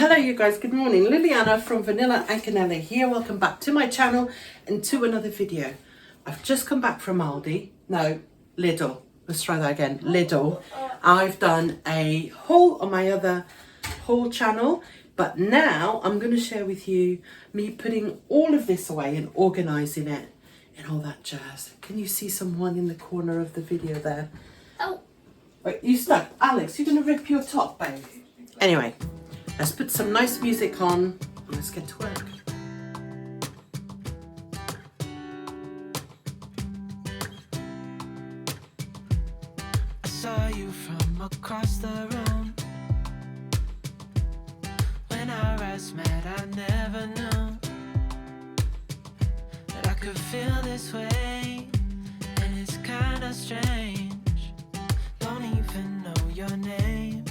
Hello you guys, good morning. Liliana from Vanilla Canela here. Welcome back to my channel and to another video. I've just come back from Lidl. Let's try that again. Lidl. I've done a haul on my other haul channel, but now I'm going to share with you me putting all of this away and organising it and all that jazz. Can you see someone in the corner of the video there? Oh. Wait, you stuck? Alex, you're going to rip your top, babe. Anyway. Let's put some nice music on and let's get to work. I saw you from across the room. When our eyes met, I never knew that I could feel this way, and it's kinda strange. Don't even know your name.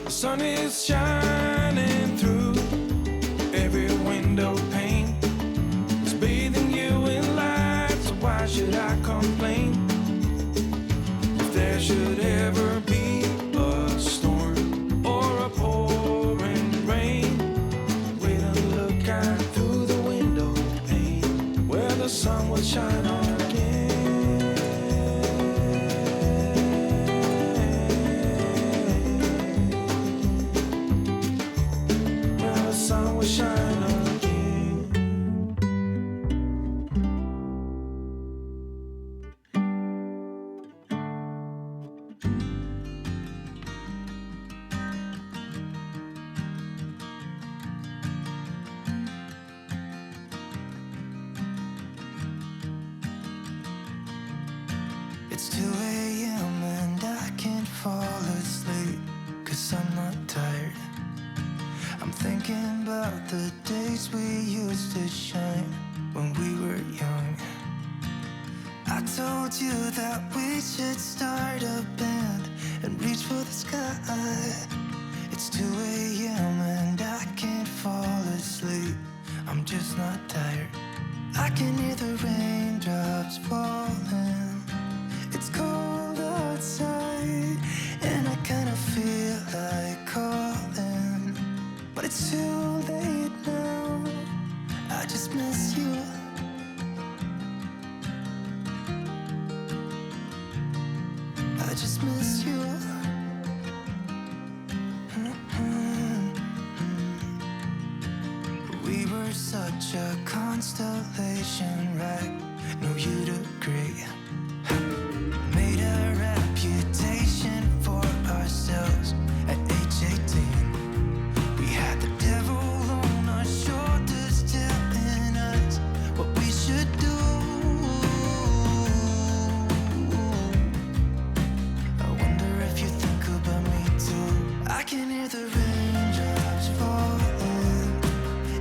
Sun is shining through every window. would shine again. Well, the sun would shine again. It's 2 a.m. and I can't fall asleep, 'cause I'm not tired. I'm thinking about the days we used to shine when we were young. I told you that we should start a band and reach for the sky. It's 2 a.m. and I can't fall asleep, I'm just not tired. I can hear the raindrops falling. It's cold outside, and I kinda feel like calling, but it's too late now. I just miss you. I just miss you. We were such a constellation, right? No, you'd agree. Made a reputation for ourselves at age 18. We had the devil on our shoulders telling us what we should do. I wonder if you think about me too. I can hear the raindrops falling.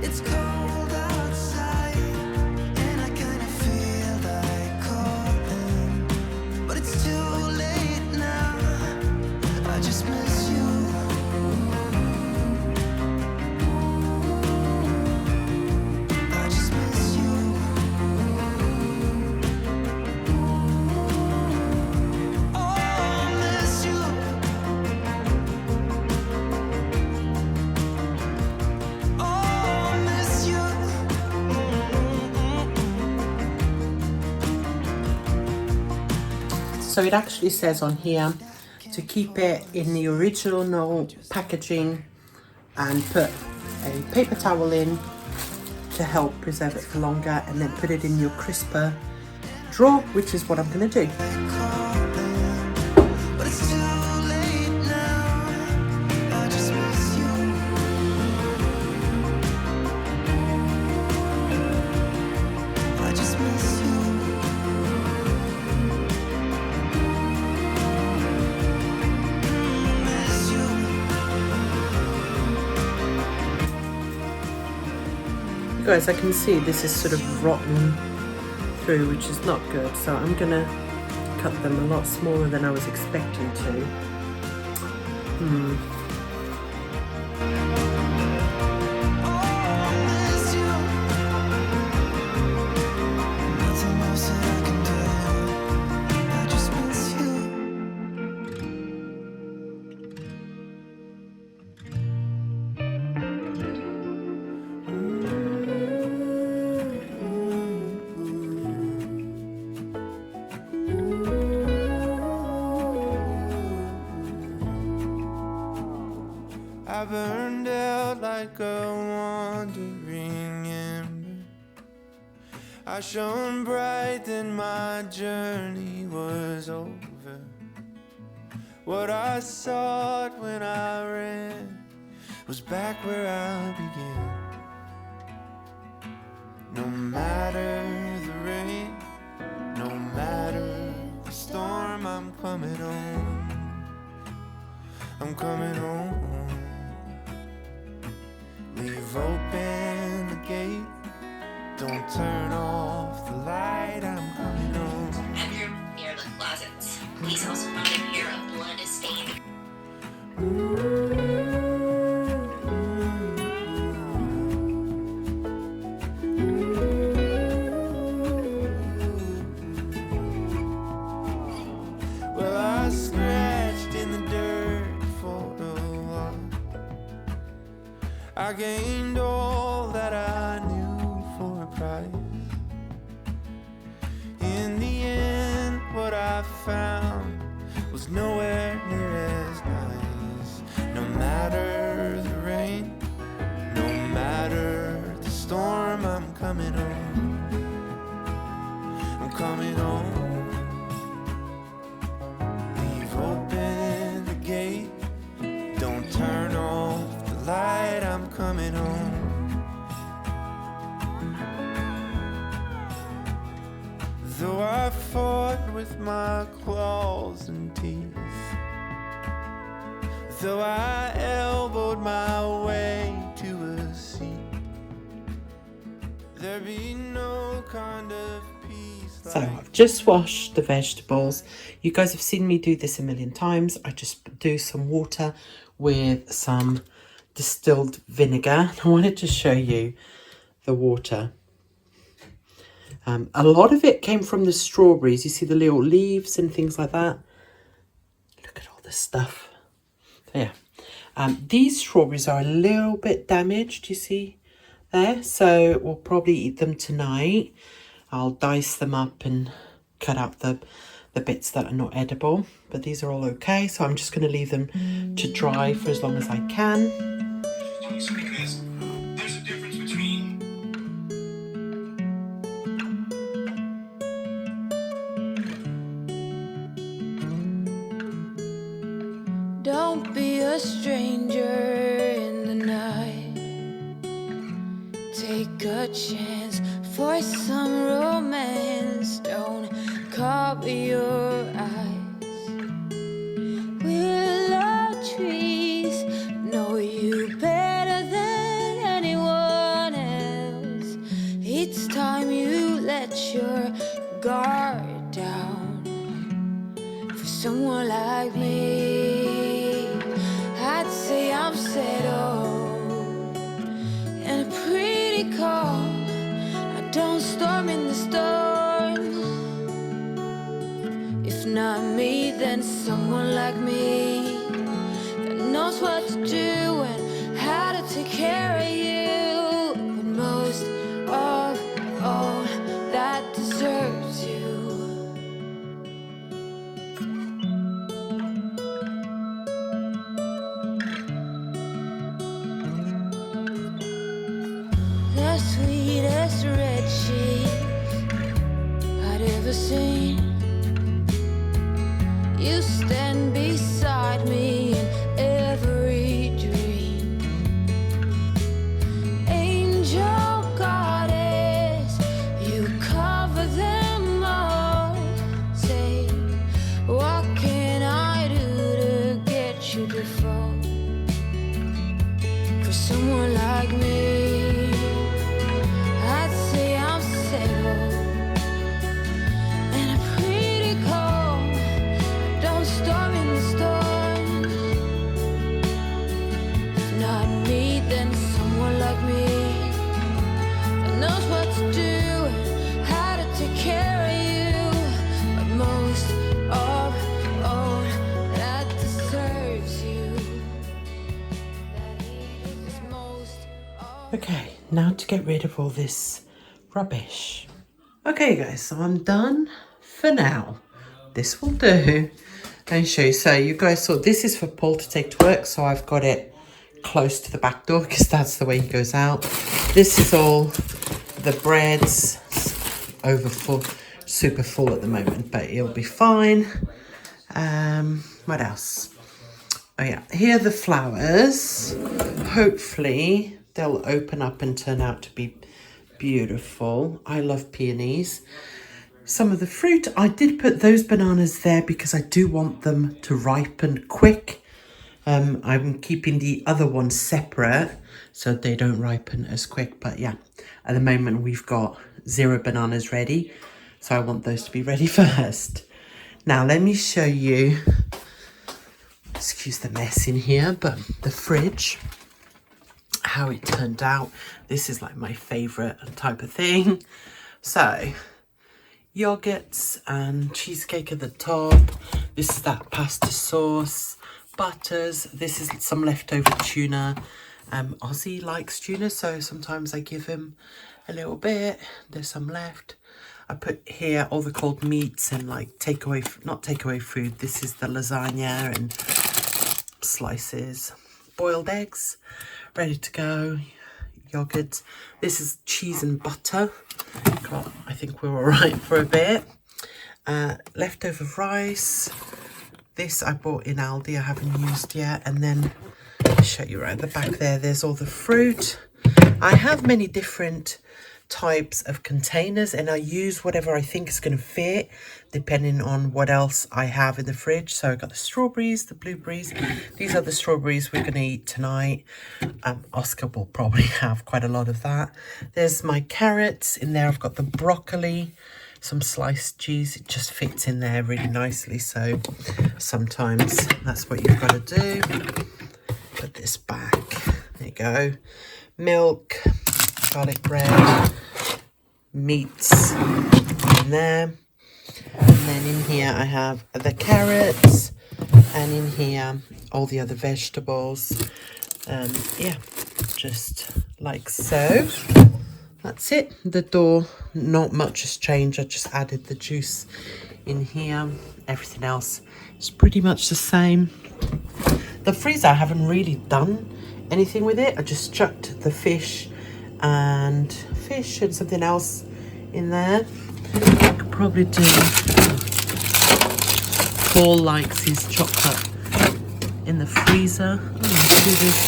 It's cold outside, and I kinda feel like calling, but it's too late now. I just miss you. I just miss you. Oh, I miss you. Oh, I miss you. So it actually says on here to keep it in the original packaging and put a paper towel in to help preserve it for longer, and then put it in your crisper drawer, which is what I'm going to do. But it's too late now. I just miss you. I just miss you. Miss you. You guys, I can see this is sort of rotten through, which is not good, so I'm going to cut them a lot smaller than I was expecting to. Oh, miss you. Nothing else that I can do. I just miss you. I burned out like a wandering ember. I shone bright, then my journey was over. What I sought when I ran was back where I began. No matter the rain, no matter the storm, I'm coming home. I'm coming home. Leave open the gate, don't turn off the light, I'm coming home. Bedroom near the closets. Police also found a pair of blood stains. Well, I scratched in the dirt for a while. I gained all that I knew for a price. with my claws and teeth. Though I elbowed my way to a seat, there be no kind of peace. So I've just washed the vegetables. You guys have seen me do this a million times. I just do some water with some distilled vinegar. I wanted to show you the water. A lot of it came from the strawberries. You see the little leaves and things like that. Look at all this stuff. So yeah, these strawberries are a little bit damaged, you see there. So we'll probably eat them tonight. I'll dice them up and cut out the bits that are not edible. But these are all okay. So I'm just going to leave them to dry for as long as I can. Because there's a difference between Don't be a stranger in the night. Take a chance for some romance. Don't cover your eyes. Willow trees know you better than anyone else. It's time you let your guard down for someone like me. I'd say I'm settled and pretty calm. I don't storm in the storm. If not me, then someone like me that knows what to do and how to take care of you. But most of all, that deserves you. The sweetest red cheese I'd ever seen. You stand beside me in every dream. Angel goddess, you cover them all. Say, what can I do to get you to fall for someone like me? I'd say I'm settled and I'm pretty cold. Don't storm in the storm. If not me, then someone like me that knows what to do and how to take care of you. But most of all, that deserves you. That is most of. Okay, now to get rid of all this rubbish. Okay guys, so I'm done for now. This will do. Let me show you. So you guys saw this is for Paul to take to work. So I've got it close to the back door because that's the way he goes out. This is all the breads. It's over full, super full at the moment, but it'll be fine. What else? Oh yeah, here are the flowers. Hopefully they'll open up and turn out to be beautiful. I love peonies. Some of the fruit, I did put those bananas there because I do want them to ripen quick. I'm keeping the other ones separate so they don't ripen as quick. But yeah, at the moment we've got 0 bananas ready. So I want those to be ready first. Now let me show you, excuse the mess in here, but the fridge, how it turned out. This is like my favorite type of thing. So yogurts and cheesecake at the top. This is that pasta sauce, butters. This is some leftover tuna. Ozzy likes tuna, so sometimes I give him a little bit. There's some left. I put here all the cold meats and like takeaway, not takeaway food. This is the lasagna and slices, boiled eggs, ready to go. Yogurt. This is cheese and butter. God, I think we're all right for a bit. Leftover rice. This I bought in Aldi. I haven't used yet. And then I'll show you around the back there. There's all the fruit. I have many different types of containers, and I use whatever I think is going to fit depending on what else I have in the fridge. So I got the strawberries, the blueberries. These are the strawberries we're going to eat tonight. Oscar will probably have quite a lot of that. There's my carrots. In there I've got the broccoli, some sliced cheese. It just fits in there really nicely, so sometimes that's what you've got to do. Put this back. There you go. Milk, garlic bread, meats in there. And then in here I have the carrots, and in here all the other vegetables. Yeah, just like so. That's it. The door, not much has changed. I just added the juice in here. Everything else is pretty much the same. The freezer, I haven't really done anything with it. I just chucked the fish and something else in there. I could probably do... Paul likes his chocolate in the freezer. Let's do this.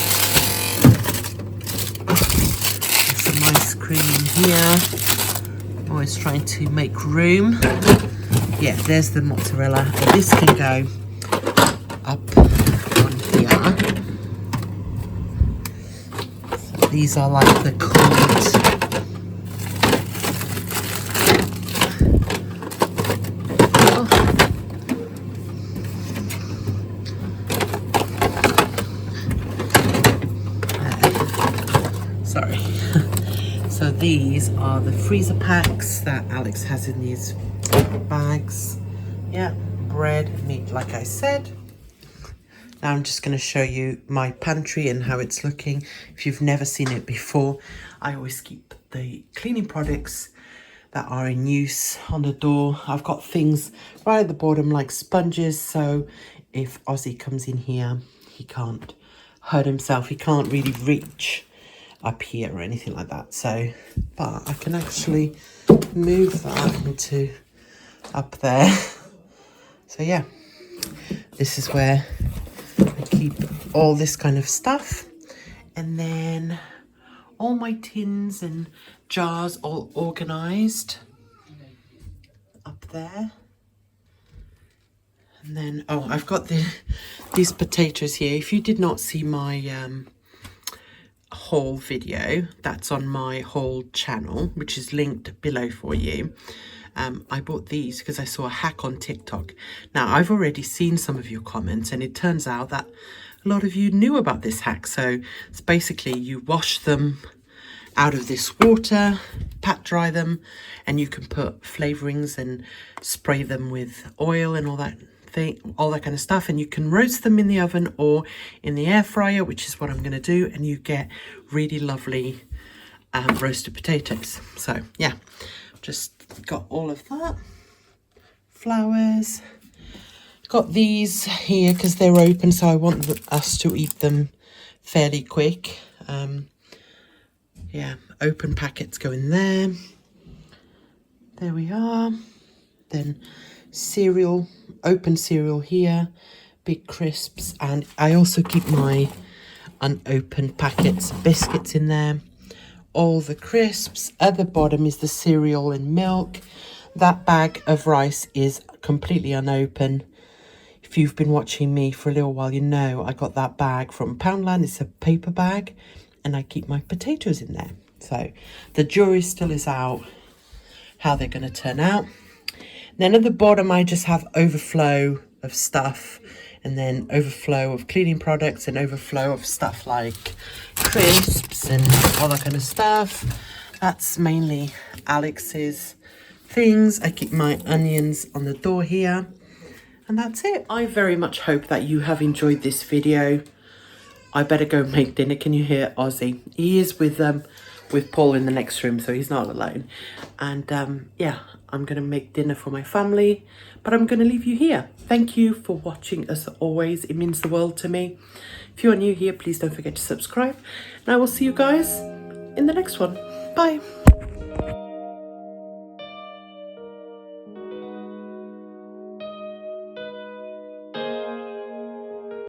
Some ice cream in here. Always trying to make room. Yeah, there's the mozzarella. This can go up on here. So these are like the cold. Sorry. So these are the freezer packs that Alex has in these bags. Yeah, bread, meat, like I said. Now I'm just going to show you my pantry and how it's looking. If you've never seen it before, I always keep the cleaning products that are in use on the door. I've got things right at the bottom like sponges, so if Ozzy comes in here, he can't hurt himself. He can't really reach up here or anything like that. So, but I can actually move that into up there. So yeah, this is where I keep all this kind of stuff, and then all my tins and jars all organized up there. And then, oh, I've got these potatoes here. If you did not see my haul video, that's on my haul channel, which is linked below for you. I bought these because I saw a hack on TikTok. Now, I've already seen some of your comments, and it turns out that a lot of you knew about this hack. So it's basically you wash them out of this water, pat dry them, and you can put flavorings and spray them with oil and all that kind of stuff, and you can roast them in the oven or in the air fryer, which is what I'm going to do, and you get really lovely roasted potatoes. So yeah, just got all of that. Flowers. Got these here because they're open, so I want us to eat them fairly quick. Yeah, open packets go in there. There we are. Then cereal, open cereal here, big crisps, and I also keep my unopened packets of biscuits in there. All the crisps. At the bottom is the cereal and milk. That bag of rice is completely unopened. If you've been watching me for a little while, you know I got that bag from Poundland. It's a paper bag, and I keep my potatoes in there. So the jury still is out how they're going to turn out. Then at the bottom, I just have overflow of stuff, and then overflow of cleaning products, and overflow of stuff like crisps and all that kind of stuff. That's mainly Alex's things. I keep my onions on the door here, and that's it. I very much hope that you have enjoyed this video. I better go make dinner. Can you hear Ozzy? He is with Paul in the next room, so he's not alone. And yeah, I'm going to make dinner for my family, but I'm going to leave you here. Thank you for watching as always. It means the world to me. If you are new here, please don't forget to subscribe, and I will see you guys in the next one. Bye.